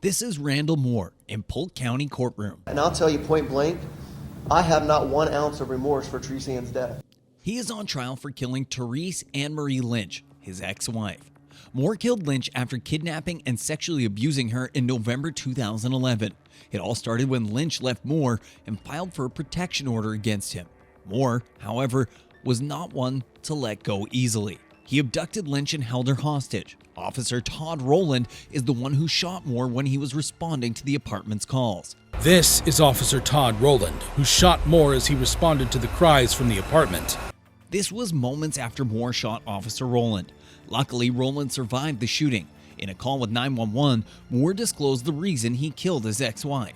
This is Randall Moore in Polk County Courtroom. And I'll tell you point blank, I have not 1 ounce of remorse for Therese Ann's death. He is on trial for killing Therese Ann Marie Lynch, his ex-wife. Moore killed Lynch after kidnapping and sexually abusing her in November 2011. It all started when Lynch left Moore and filed for a protection order against him. Moore, however, was not one to let go easily. He abducted Lynch and held her hostage. Officer Todd Rowland is the one who shot Moore when he was responding to the apartment's calls. This is Officer Todd Rowland, who shot Moore as he responded to the cries from the apartment. This was moments after Moore shot Officer Rowland. Luckily, Rowland survived the shooting. In a call with 911, Moore disclosed the reason he killed his ex-wife.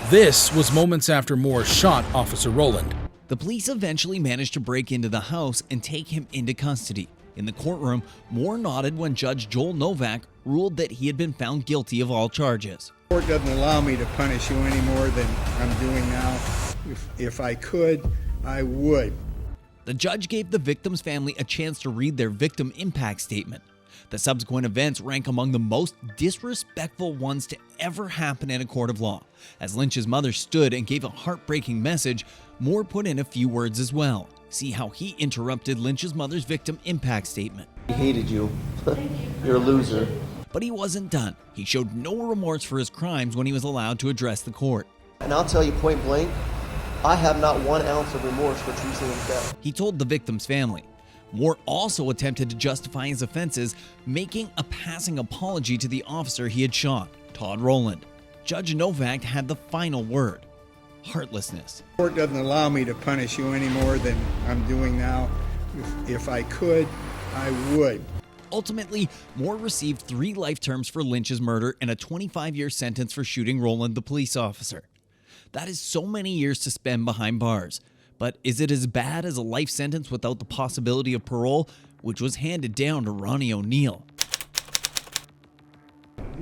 This was moments after Moore shot Officer Rowland. The police eventually managed to break into the house and take him into custody. In the courtroom, Moore nodded when Judge Joel Novak ruled that he had been found guilty of all charges. The court doesn't allow me to punish you any more than I'm doing now. If I could, I would. The judge gave the victim's family a chance to read their victim impact statement. The subsequent events rank among the most disrespectful ones to ever happen in a court of law. As Lynch's mother stood and gave a heartbreaking message, Moore put in a few words as well. See how he interrupted Lynch's mother's victim impact statement. He hated you. You're a loser. But he wasn't done. He showed no remorse for his crimes when he was allowed to address the court. And I'll tell you point blank, I have not 1 ounce of remorse for Therese Ann's death. He told the victim's family. Moore also attempted to justify his offenses, making a passing apology to the officer he had shot, Todd Rowland. Judge Novak had the final word: heartlessness. The court doesn't allow me to punish you any more than I'm doing now. If I could, I would. Ultimately, Moore received 3 life terms for Lynch's murder and a 25-year sentence for shooting Rowland, the police officer. That is so many years to spend behind bars. But is it as bad as a life sentence without the possibility of parole, which was handed down to Ronnie O'Neal?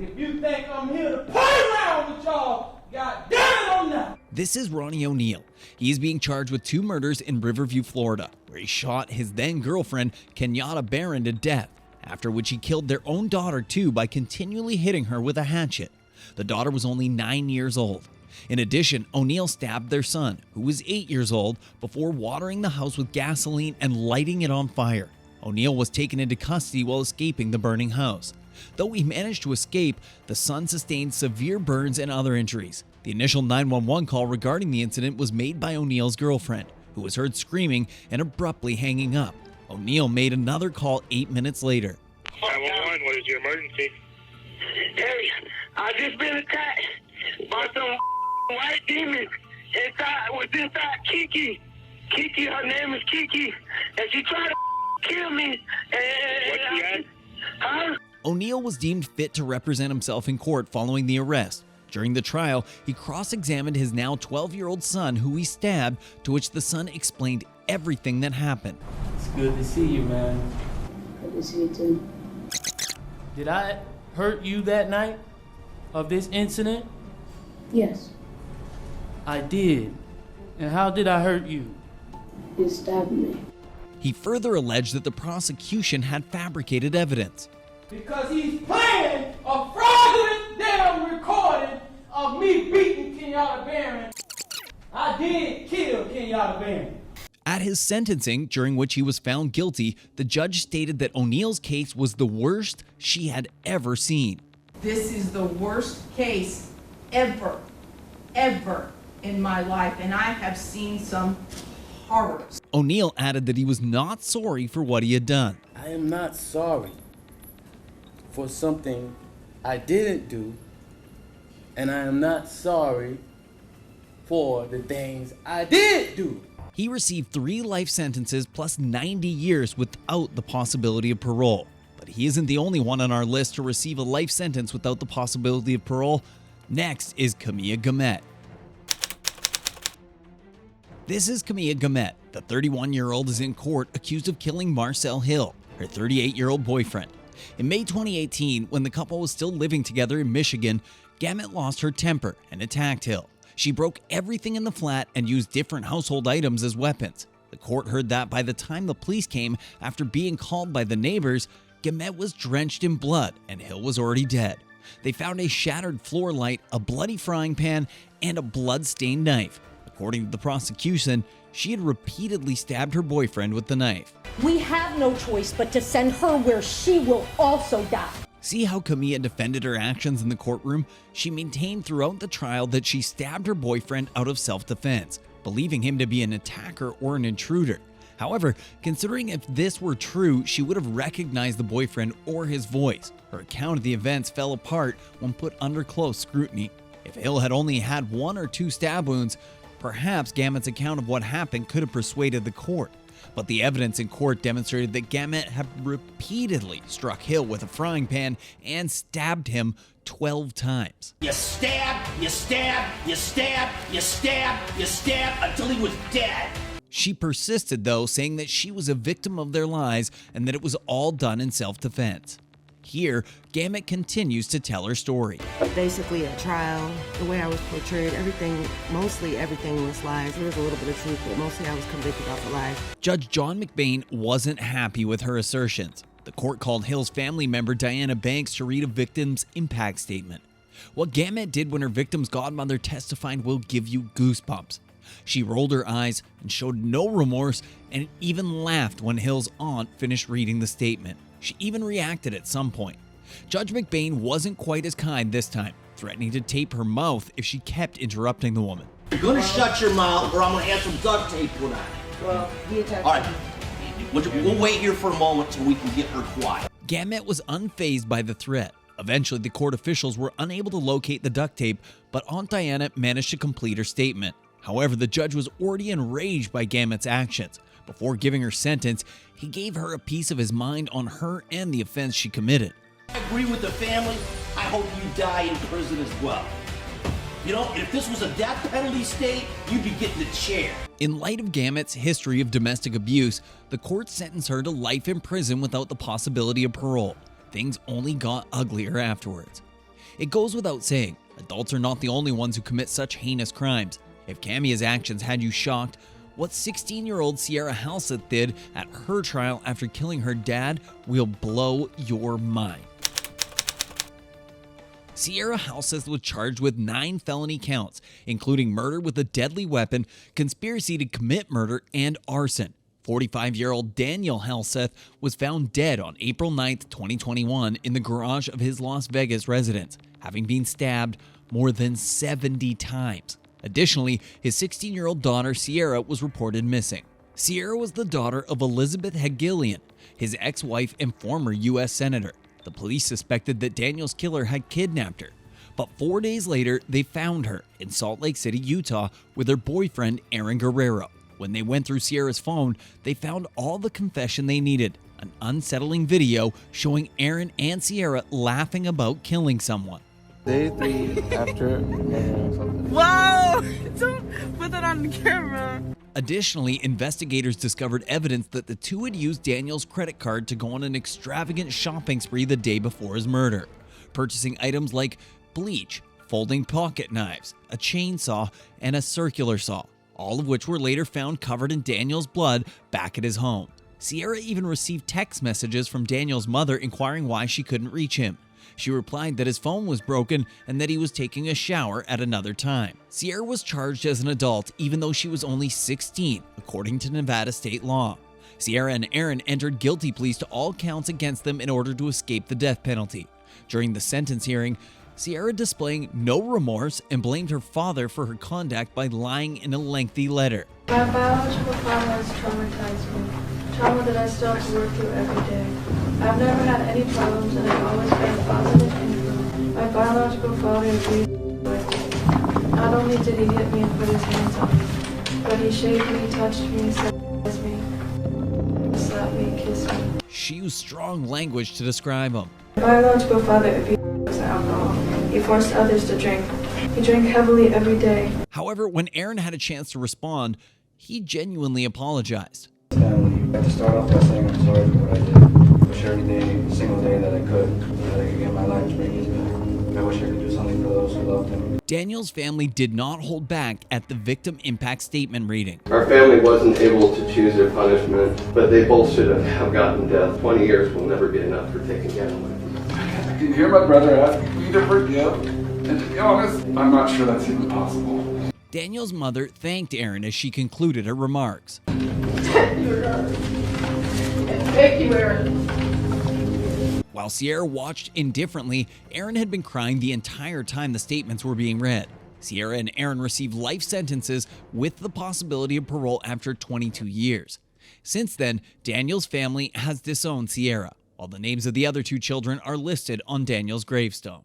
If you think I'm here to play around with y'all, goddamn it, I'm not. This is Ronnie O'Neal. He is being charged with 2 murders in Riverview, Florida, where he shot his then-girlfriend, Camia Gamet, to death, after which he killed their own daughter too by continually hitting her with a hatchet. The daughter was only 9 years old. In addition, O'Neal stabbed their son, who was 8 years old, before watering the house with gasoline and lighting it on fire. O'Neal was taken into custody while escaping the burning house. Though he managed to escape, the son sustained severe burns and other injuries. The initial 911 call regarding the incident was made by O'Neal's girlfriend, who was heard screaming and abruptly hanging up. O'Neal made another call 8 minutes later. 911, what is your emergency? Hey, I just been attacked by some white demons inside Kiki. Kiki, her name is Kiki, and she tried to kill me. What's she at? Huh? O'Neal was deemed fit to represent himself in court following the arrest. During the trial, he cross-examined his now 12-year-old son, who he stabbed, to which the son explained everything that happened. It's good to see you, man. Good to see you too. Did I hurt you that night of this incident? Yes, I did. And how did I hurt you? you stabbed me. He further alleged that the prosecution had fabricated evidence. Because he's playing a fraudulent damn recording of me beating Kenyatta Barron. I did kill Kenyatta Barron. At his sentencing, during which he was found guilty, the judge stated that O'Neal's case was the worst she had ever seen. This is the worst case ever in my life, and I have seen some horrors. O'Neal added that he was not sorry for what he had done. I am not sorry for something I didn't do, and I am not sorry for the things I did do. He received 3 life sentences plus 90 years without the possibility of parole. But he isn't the only one on our list to receive a life sentence without the possibility of parole. Next is Camia Gamet. This is Camia Gamet. The 31-year-old is in court accused of killing Marcel Hill, her 38-year-old boyfriend. In May 2018, when the couple was still living together in Michigan, Gamet lost her temper and attacked Hill. She broke everything in the flat and used different household items as weapons. The court heard that by the time the police came, after being called by the neighbors, Gamet was drenched in blood and Hill was already dead. They found a shattered floor light, a bloody frying pan, and a blood-stained knife. According to the prosecution, she had repeatedly stabbed her boyfriend with the knife. We have no choice but to send her where she will also die. See how Camia defended her actions in the courtroom? She maintained throughout the trial that she stabbed her boyfriend out of self-defense, believing him to be an attacker or an intruder. However, considering if this were true, she would have recognized the boyfriend or his voice. Her account of the events fell apart when put under close scrutiny. If Hill had only had 1 or 2 stab wounds, perhaps Gamet's account of what happened could have persuaded the court. But the evidence in court demonstrated that Gamet had repeatedly struck Hill with a frying pan and stabbed him 12 times. You stab, you stab, you stab, you stab, you stab until he was dead. She persisted, though, saying that she was a victim of their lies and that it was all done in self-defense. Here, Gamet continues to tell her story. Basically, at trial, the way I was portrayed, mostly everything was lies. There was a little bit of truth, but mostly I was convicted off of lies. Judge John McBain wasn't happy with her assertions. The court called Hill's family member Diana Banks to read a victim's impact statement. What Gamet did when her victim's godmother testified will give you goosebumps. She rolled her eyes and showed no remorse and even laughed when Hill's aunt finished reading the statement. She even reacted at some point. Judge McBain wasn't quite as kind this time, threatening to tape her mouth if she kept interrupting the woman. You're gonna shut your mouth or I'm gonna have some duct tape put on. Well, he attacked All right, we'll wait here for a moment till we can get her quiet. Gamet was unfazed by the threat. Eventually, the court officials were unable to locate the duct tape, but Aunt Diana managed to complete her statement. However, the judge was already enraged by Gamet's actions. Before giving her sentence, he gave her a piece of his mind on her and the offense she committed. I agree with the family. I hope you die in prison as well. You know, if this was a death penalty state, you'd be getting the chair. In light of Gamet's history of domestic abuse, the court sentenced her to life in prison without the possibility of parole. Things only got uglier afterwards. It goes without saying, adults are not the only ones who commit such heinous crimes. If Camia's actions had you shocked, what 16-year-old Sierra Halseth did at her trial after killing her dad will blow your mind. Sierra Halseth was charged with 9 felony counts, including murder with a deadly weapon, conspiracy to commit murder, and arson. 45-year-old Daniel Halseth was found dead on April 9, 2021 in the garage of his Las Vegas residence, having been stabbed more than 70 times. Additionally, his 16-year-old daughter Sierra was reported missing. Sierra was the daughter of Elizabeth Hegelian, his ex-wife and former U.S. Senator. The police suspected that Daniel's killer had kidnapped her, but 4 days later, they found her in Salt Lake City, Utah, with her boyfriend Aaron Guerrero. When they went through Sierra's phone, they found all the confession they needed, an unsettling video showing Aaron and Sierra laughing about killing someone. Day 3 after. Whoa! Don't put that on the camera. Additionally, investigators discovered evidence that the two had used Daniel's credit card to go on an extravagant shopping spree the day before his murder, purchasing items like bleach, folding pocket knives, a chainsaw, and a circular saw, all of which were later found covered in Daniel's blood back at his home. Sierra even received text messages from Daniel's mother inquiring why she couldn't reach him. She replied that his phone was broken and that he was taking a shower at another time. Sierra was charged as an adult even though she was only 16, according to Nevada state law. Sierra and Aaron entered guilty pleas to all counts against them in order to escape the death penalty. During the sentence hearing, Sierra displaying no remorse and blamed her father for her conduct by lying in a lengthy letter. My biological father has traumatized me, trauma that I still have to work through every day. I've never had any problems and I've always been a positive influence. My biological father agreed with me. Not only did he hit me and put his hands on me, but he shaved me, touched me, sexualized me, slapped me, kissed me. She used strong language to describe him. My biological father abused drugs and alcohol. He forced others to drink. He drank heavily every day. However, when Aaron had a chance to respond, he genuinely apologized. Family. I have to start off by saying I'm sorry for what I did. I wish every day, single day that I could get my life straight easier. I wish I could do something for those who loved him. Daniel's family did not hold back at the victim impact statement reading. Our family wasn't able to choose their punishment, but they both should have gotten death. 20 years will never be enough for taking Gavin away from us. to hear my brother ask me to forgive, and to be honest, I'm not sure that's even possible. Daniel's mother thanked Aaron as she concluded her remarks. Thank you, Aaron. While Sierra watched indifferently, Aaron had been crying the entire time the statements were being read. Sierra and Aaron received life sentences with the possibility of parole after 22 years. Since then, Daniel's family has disowned Sierra, while the names of the other two children are listed on Daniel's gravestone.